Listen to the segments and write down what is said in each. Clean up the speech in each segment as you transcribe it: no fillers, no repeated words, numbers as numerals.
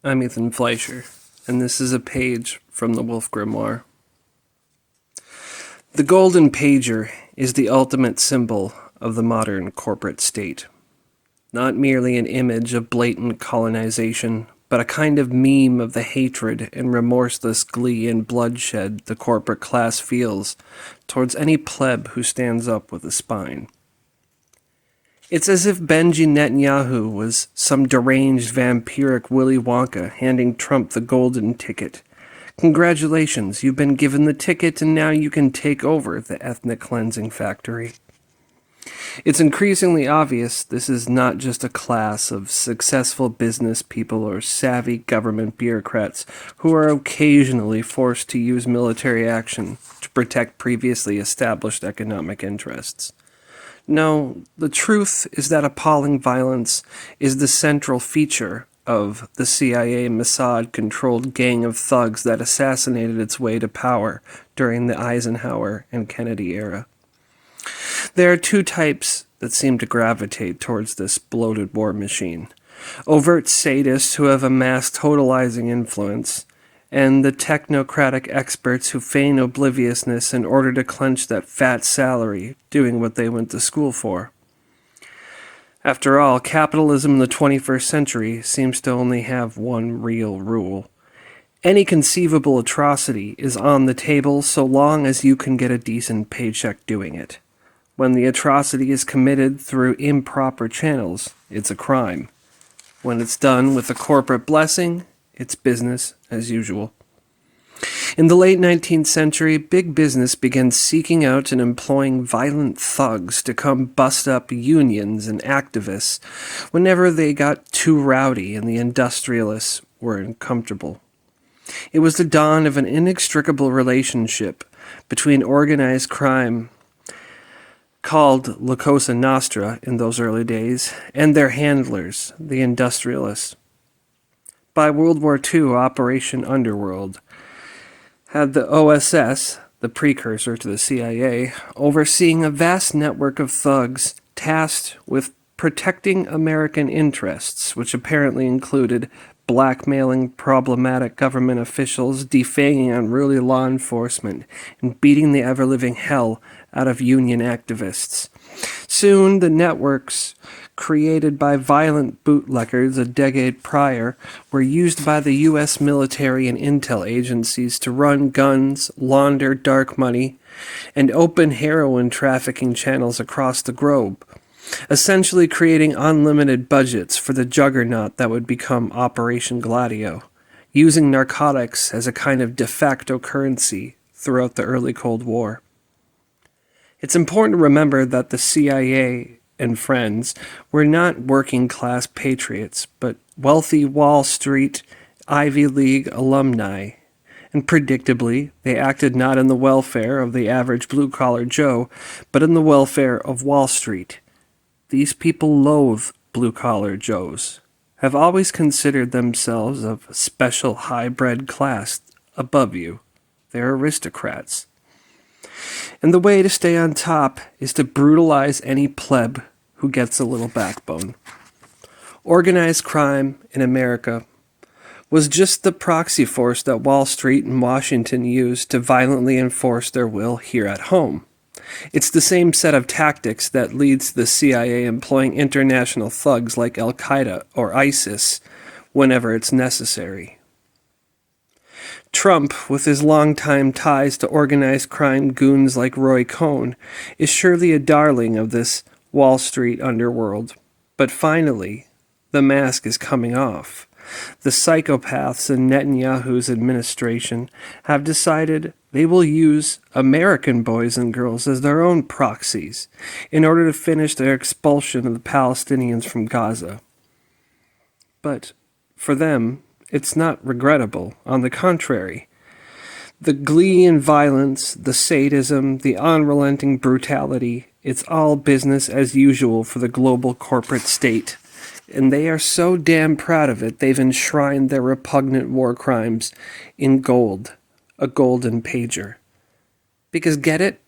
I'm Ethan Fleischer, and this is a page from the Wolf Grimoire. The golden pager is the ultimate symbol of the modern corporate state. Not merely an image of blatant colonization, but a kind of meme of the hatred and remorseless glee and bloodshed the corporate class feels towards any pleb who stands up with a spine. It's as if Benji Netanyahu was some deranged vampiric Willy Wonka handing Trump the golden ticket. Congratulations, you've been given the ticket and now you can take over the ethnic cleansing factory. It's increasingly obvious this is not just a class of successful business people or savvy government bureaucrats who are occasionally forced to use military action to protect previously established economic interests. No, the truth is that appalling violence is the central feature of the CIA Mossad-controlled gang of thugs that assassinated its way to power during the Eisenhower and Kennedy era. There are two types that seem to gravitate towards this bloated war machine: overt sadists who have amassed totalizing influence, and the technocratic experts who feign obliviousness in order to clench that fat salary doing what they went to school for. After all, capitalism in the 21st century seems to only have one real rule. Any conceivable atrocity is on the table so long as you can get a decent paycheck doing it. When the atrocity is committed through improper channels, it's a crime. When it's done with a corporate blessing, it's business as usual. In the late 19th century, big business began seeking out and employing violent thugs to come bust up unions and activists whenever they got too rowdy and the industrialists were uncomfortable. It was the dawn of an inextricable relationship between organized crime, called La Cosa Nostra in those early days, and their handlers, the industrialists. By World War II, Operation Underworld had the OSS, the precursor to the CIA, overseeing a vast network of thugs tasked with protecting American interests, which apparently included blackmailing problematic government officials, defanging unruly law enforcement, and beating the ever-living hell out of union activists. Soon, the networks created by violent bootleggers a decade prior were used by the U.S. military and intel agencies to run guns, launder dark money, and open heroin trafficking channels across the globe, essentially creating unlimited budgets for the juggernaut that would become Operation Gladio, using narcotics as a kind of de facto currency throughout the early Cold War. It's important to remember that the CIA and friends were not working-class patriots, but wealthy Wall Street, Ivy League alumni, and predictably, they acted not in the welfare of the average blue-collar Joe, but in the welfare of Wall Street. These people loathe blue-collar Joes, have always considered themselves of a special high-bred class above you. They're aristocrats. And the way to stay on top is to brutalize any pleb who gets a little backbone. Organized crime in America was just the proxy force that Wall Street and Washington used to violently enforce their will here at home. It's the same set of tactics that leads to the CIA employing international thugs like Al-Qaeda or ISIS whenever it's necessary. Trump, with his longtime ties to organized crime goons like Roy Cohn, is surely a darling of this Wall Street underworld. But finally, the mask is coming off. The psychopaths in Netanyahu's administration have decided they will use American boys and girls as their own proxies in order to finish their expulsion of the Palestinians from Gaza. But for them, it's not regrettable. On the contrary, the glee and violence, the sadism, the unrelenting brutality, it's all business as usual for the global corporate state. And they are so damn proud of it, they've enshrined their repugnant war crimes in gold, a golden pager. Because get it?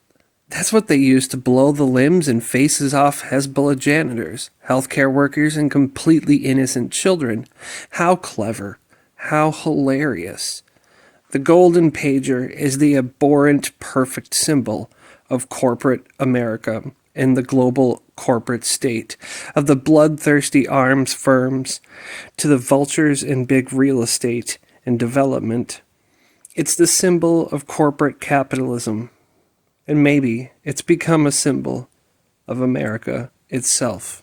That's what they use to blow the limbs and faces off Hezbollah janitors, healthcare workers, and completely innocent children. How clever. How hilarious. The golden pager is the abhorrent perfect symbol of corporate America and the global corporate state, of the bloodthirsty arms firms to the vultures in big real estate and development. It's the symbol of corporate capitalism, and maybe it's become a symbol of America itself.